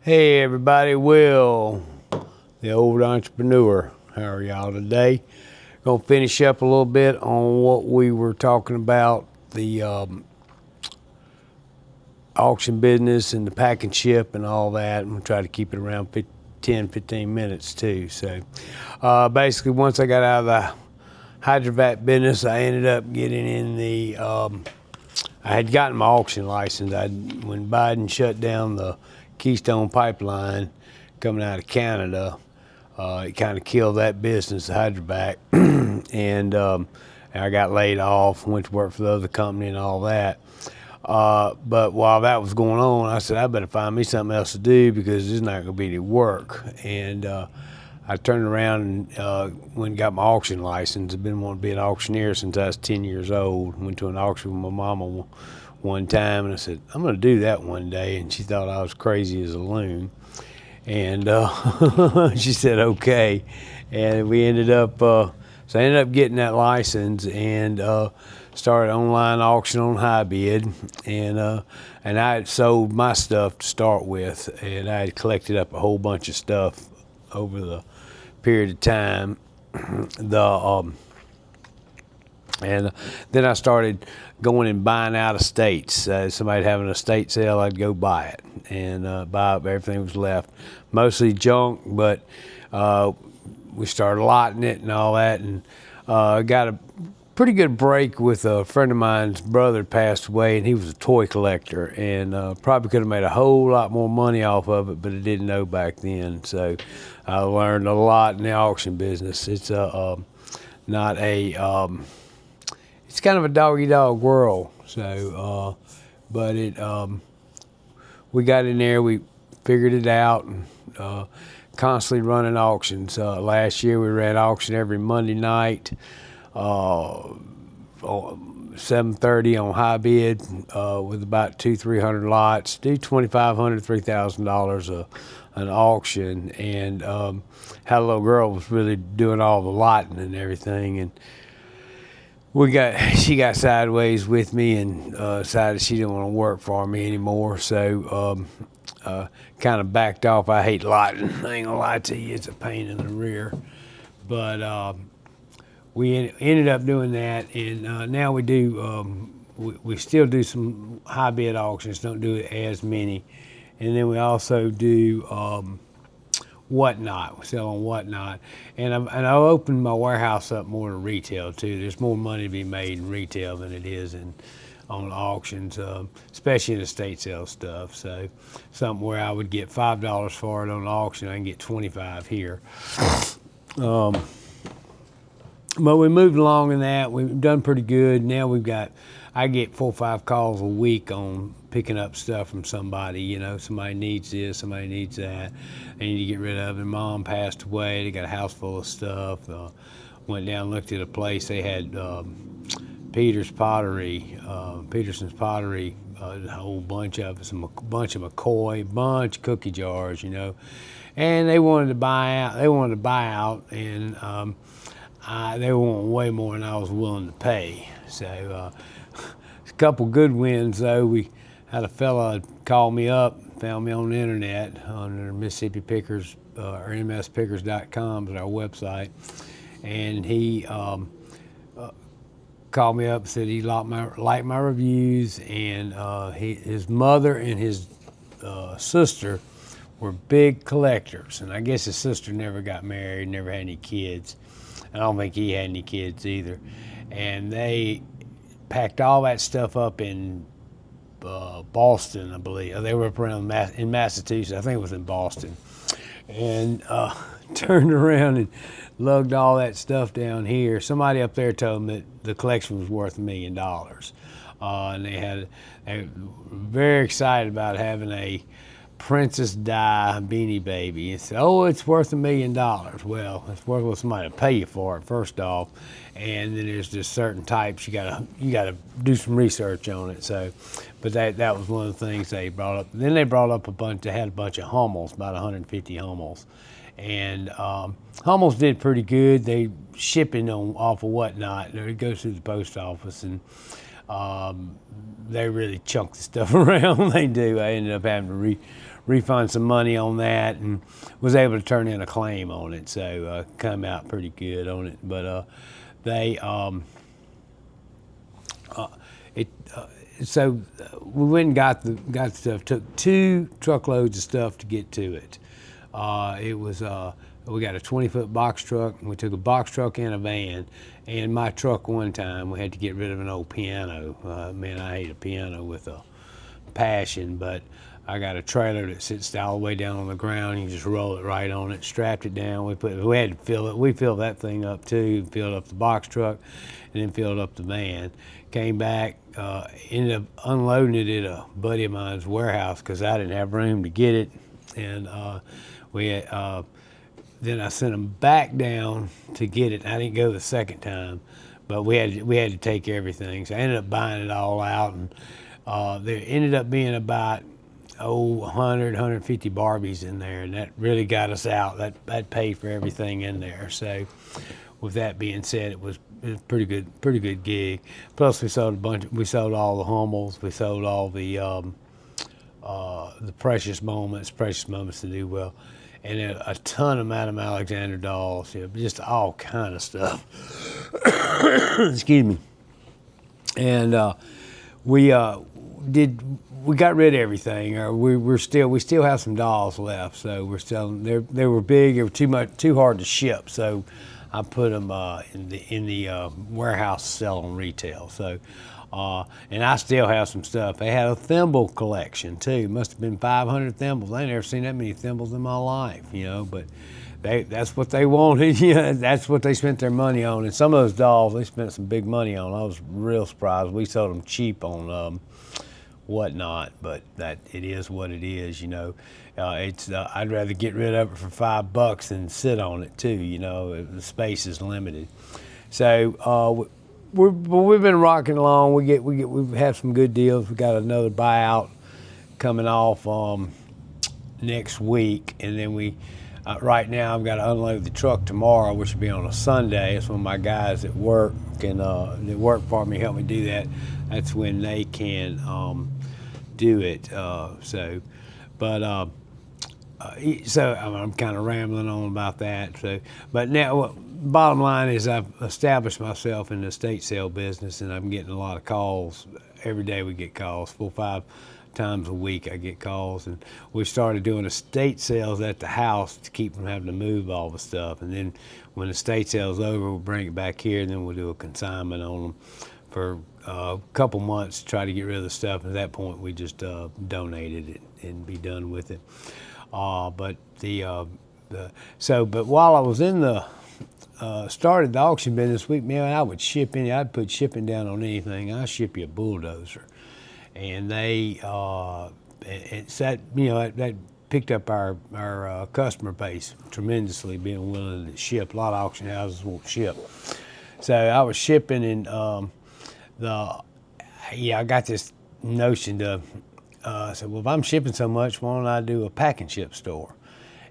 Hey everybody, Will, the old entrepreneur. How are y'all today? Gonna finish up a little bit on what we were talking about, the auction business and the pack and ship and all that. I'm gonna try to keep it around 10, 15 minutes too. So basically once I got out of the HydroVac business, I ended up getting in the, I had gotten my auction license. When Biden shut down the Keystone Pipeline coming out of Canada, it kind of killed that business, the HydroVac, and I got laid off, went to work for the other company and all that. But while that was going on, I said, I better find me something else to do because there's not going to be any work. And I turned around and went and got my auction license. I've been wanting to be an auctioneer since I was 10 years old. Went to an auction with my mama one time, and I said, I'm going to do that one day. And she thought I was crazy as a loon. And she said, okay. And we ended up, so I ended up getting that license and started online auction on HighBid. And I had sold my stuff to start with, and I had collected up a whole bunch of stuff over the period of time. And then I started going and buying out estates. Somebody having an estate sale, I'd go buy it and buy up everything that was left. Mostly junk, but we started lotting it and all that, and got a pretty good break with a friend of mine's brother passed away, and he was a toy collector, and probably could have made a whole lot more money off of it, but I didn't know back then. So I learned a lot in the auction business. It's not a it's kind of a dog-eat-dog world. So, but we got in there, we figured it out, and constantly running auctions. Last year we ran auction every Monday night, 7:30 on HighBid, with about 300 lots. Do $2,500, $3,000 an auction, and had a little girl was really doing all the lotting and everything, and she got sideways with me and decided she didn't want to work for me anymore. So kind of backed off. I hate lotting. I ain't gonna lie to you, it's a pain in the rear. But we ended up doing that, and now we do. We still do some HighBid auctions. Don't do it as many, and then we also do. Whatnot. We sell on Whatnot, and I opened my warehouse up more to retail too. There's more money to be made in retail than it is on auctions, especially in estate sale stuff. So something where I would get $5 for it on auction, I can get 25 here. But we moved along in that. We've done pretty good. Now I get 4 or 5 calls a week on picking up stuff from somebody. Somebody needs this, somebody needs that. They need to get rid of it. Mom passed away. They got a house full of stuff. Went down and looked at a place. They had Peterson's Pottery, a whole bunch of us, a bunch of McCoy, bunch of cookie jars, and they wanted to buy out. And they want way more than I was willing to pay. So a couple good wins though. We had a fella call me up, found me on the internet under Mississippi Pickers, or mspickers.com is our website, and he called me up and said he liked my reviews, and his mother and his sister were big collectors, and I guess his sister never got married, never had any kids. I don't think he had any kids either. And they packed all that stuff up in Boston, I believe. They were up around in Massachusetts. I think it was in Boston. And turned around and lugged all that stuff down here. Somebody up there told them that the collection was worth $1 million. And they were very excited about having a Princess Di Beanie Baby. It's it's worth $1 million. Well, it's worth what somebody to pay you for it, first off, and then there's just certain types you gotta do some research on it. So, but that was one of the things they brought up. Then they brought up they had a bunch of Hummels, about 150 Hummels, and Hummels did pretty good. They shipping off of Whatnot. It goes through the post office, and they really chunk the stuff around. They do. I ended up having to refund some money on that, and was able to turn in a claim on it. So come out pretty good on it. But they it. So we went and got the stuff. Took 2 truckloads of stuff to get to it. It was we got a 20-foot box truck. We took a box truck and a van. And my truck one time we had to get rid of an old piano. Man, I hate a piano with a passion, but I got a trailer that sits all the way down on the ground. You just roll it right on it, strapped it down. We had to fill it. We filled that thing up too. Filled up the box truck, and then filled up the van. Came back, ended up unloading it at a buddy of mine's warehouse because I didn't have room to get it, and then I sent them back down to get it. I didn't go the second time, but we had to take everything. So I ended up buying it all out, and there ended up being about 100, 150 Barbies in there, and that really got us out. That paid for everything in there. So with that being said, it was a pretty good gig. Plus we sold we sold all the Hummels, we sold all the Precious Moments to do well, and a ton amount of Alexander dolls, just all kind of stuff. Excuse me. And we got rid of everything. Or we still have some dolls left, so we're still they were big. They were too hard to ship, so I put them in the warehouse to sell on retail. So. And I still have some stuff. They had a thimble collection too. Must have been 500 thimbles. I ain't never seen that many thimbles in my life, but that's what they wanted. That's what they spent their money on. And some of those dolls, they spent some big money on. I was real surprised. We sold them cheap on whatnot, but that it is what it is. It's I'd rather get rid of it for $5 than sit on it too. The space is limited. So. We've been rocking along. We've had some good deals. We got another buyout coming off next week, and then right now I've got to unload the truck tomorrow, which will be on a Sunday. It's when my guys at work that work for me help me do that. That's when they can do it. So I'm kind of rambling on about that. But now. Bottom line is I've established myself in the estate sale business, and I'm getting a lot of calls. Every day we get calls, 4 or 5 times a week I get calls. And we started doing estate sales at the house to keep from having to move all the stuff. And then when the estate sale's over, we'll bring it back here, and then we'll do a consignment on them for a couple months to try to get rid of the stuff. And at that point, we just donated it and be done with it. But while I was in the started the auction business week, man, I would I'd put shipping down on anything. I'll ship you a bulldozer. And that picked up our customer base tremendously, being willing to ship. A lot of auction houses won't ship. So I was shipping, and I got this notion to, I said, well, if I'm shipping so much, why don't I do a pack and ship store?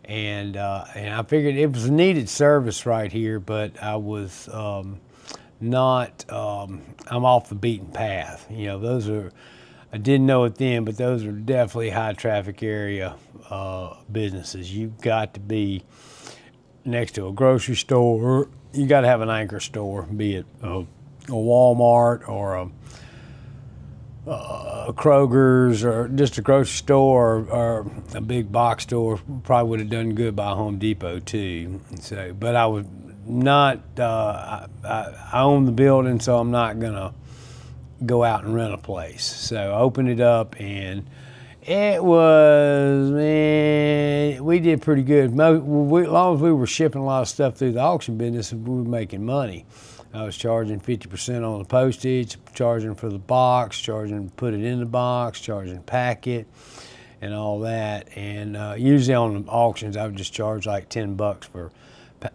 And I figured it was a needed service right here, but I was not. I'm off the beaten path. Those are. I didn't know it then, but those are definitely high traffic area businesses. You've got to be next to a grocery store. You got to have an anchor store, be it a Walmart or a Kroger's or just a grocery store or a big box store. Probably would have done good by Home Depot too. So, but I was not. I own the building, so I'm not gonna go out and rent a place. So I opened it up, and it was, man, we did pretty good. As long as we were shipping a lot of stuff through the auction business, we were making money. I was charging 50% on the postage, charging for the box, charging to put it in the box, charging pack it, and all that. And usually on the auctions, I would just charge like $10 for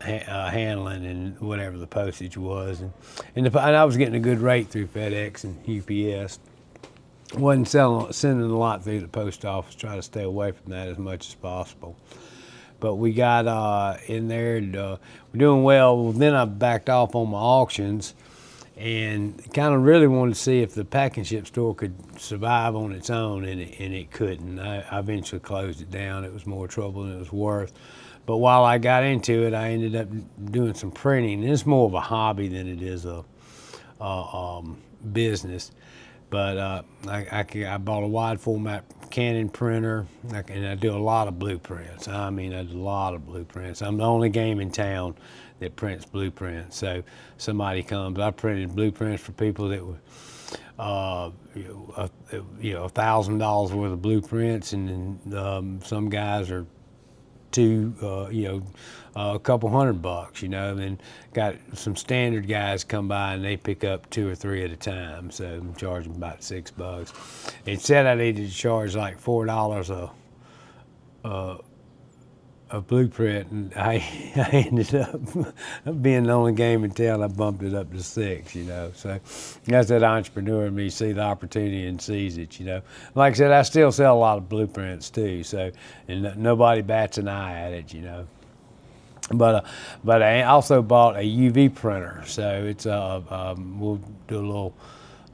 handling and whatever the postage was. And I was getting a good rate through FedEx and UPS. Wasn't sending a lot through the post office. Try to stay away from that as much as possible. But we got in there, and we're doing well. Then I backed off on my auctions, and kind of really wanted to see if the pack and ship store could survive on its own, and it couldn't. I eventually closed it down. It was more trouble than it was worth. But while I got into it, I ended up doing some printing. It's more of a hobby than it is a business. But I bought a wide format Canon printer, and I do a lot of blueprints. I mean, I do a lot of blueprints. I'm the only game in town that prints blueprints. So somebody comes, I printed blueprints for people that were, $1,000 worth of blueprints, and then some guys are a couple $100, and got some standard guys come by and they pick up 2 or 3 at a time. So I'm charging about $6. It said I needed to charge like $4 a blueprint, and I ended up being the only game in town. I bumped it up to 6, So that's that entrepreneur in me, see the opportunity and sees it, Like I said, I still sell a lot of blueprints too, so, and nobody bats an eye at it, But I also bought a UV printer, so it's we'll do a little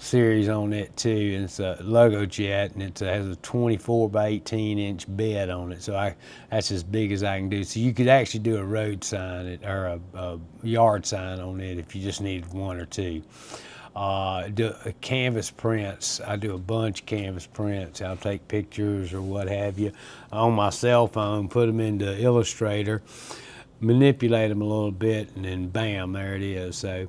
series on it too, and it's a Logo Jet, and it has a 24 by 18 inch bed on it, so that's as big as I can do. So you could actually do a road sign or a yard sign on it if you just needed 1 or 2. Do canvas prints. I do a bunch of canvas prints. I'll take pictures or what have you on my cell phone, put them into Illustrator, manipulate them a little bit, and then bam, there it is. So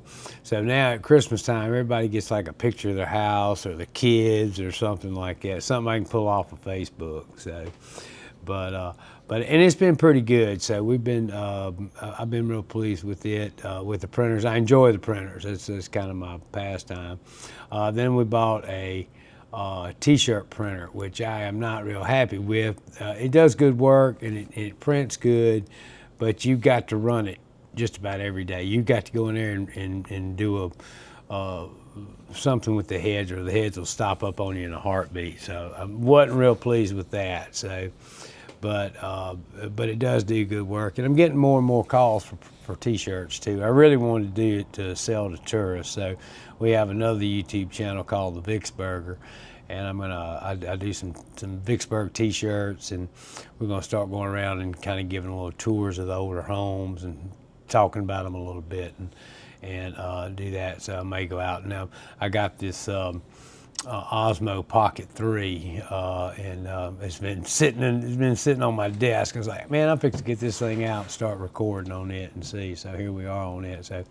now at Christmas time, everybody gets like a picture of their house or the kids or something like that, something I can pull off of Facebook. So, but and it's been pretty good. So we've been, I've been real pleased with it, with the printers. I enjoy the printers. It's kind of my pastime. Then we bought a t-shirt printer, which I am not real happy with. It does good work and it prints good, but you've got to run it just about every day. You've got to go in there and do something with the heads, or the heads will stop up on you in a heartbeat. So I wasn't real pleased with that. So, but it does do good work, and I'm getting more and more calls for t-shirts too. I really wanted to do it to sell to tourists. So we have another YouTube channel called the Vicksburger, and I do some Vicksburg t-shirts, and we're gonna start going around and kind of giving a little tours of the older homes and talking about them a little bit, and do that. So I may go out. Now I got this Osmo Pocket 3, and it's been sitting on my desk. I was like, man, I'm fixing to get this thing out and start recording on it and see. So here we are on it. So,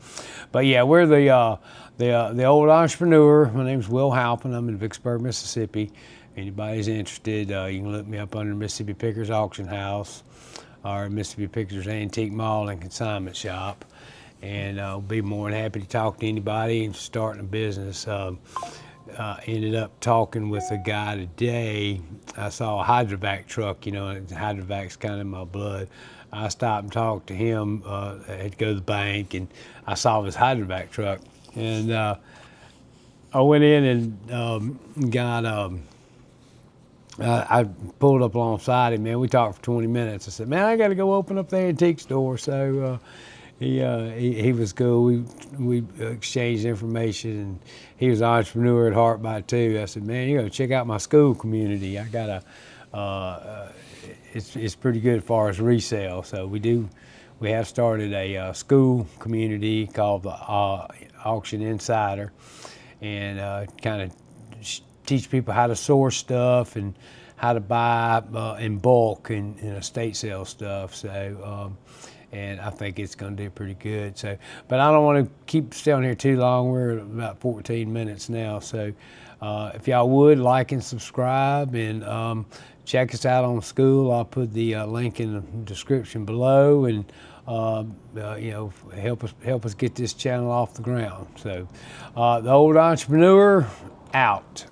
but yeah, we're the old entrepreneur. My name's Will Halpin. I'm in Vicksburg, Mississippi. Anybody's interested, you can look me up under Mississippi Pickers Auction House or Mississippi Pickers Antique Mall and Consignment Shop, and I'll be more than happy to talk to anybody and starting a business. Ended up talking with a guy today. I saw a HydroVac truck, and HydroVac's kind of in my blood. I stopped and talked to him. I had to go to the bank, and I saw his HydroVac truck. And I went in and I pulled up alongside him, man. We talked for 20 minutes. I said, man, I got to go open up the antique store. So he was cool. We exchanged information, and he was an entrepreneur at heart by too. I said, man, you got to check out my school community. I got it's pretty good as far as resale. So we have started a school community called the Auction Insider, and kind of teach people how to source stuff and how to buy in bulk and estate sale stuff. So, and I think it's going to do pretty good. So, but I don't want to keep staying here too long. We're at about 14 minutes now. So, if y'all would like and subscribe, and check us out on school. I'll put the link in the description below, and help us get this channel off the ground. So, the old entrepreneur out.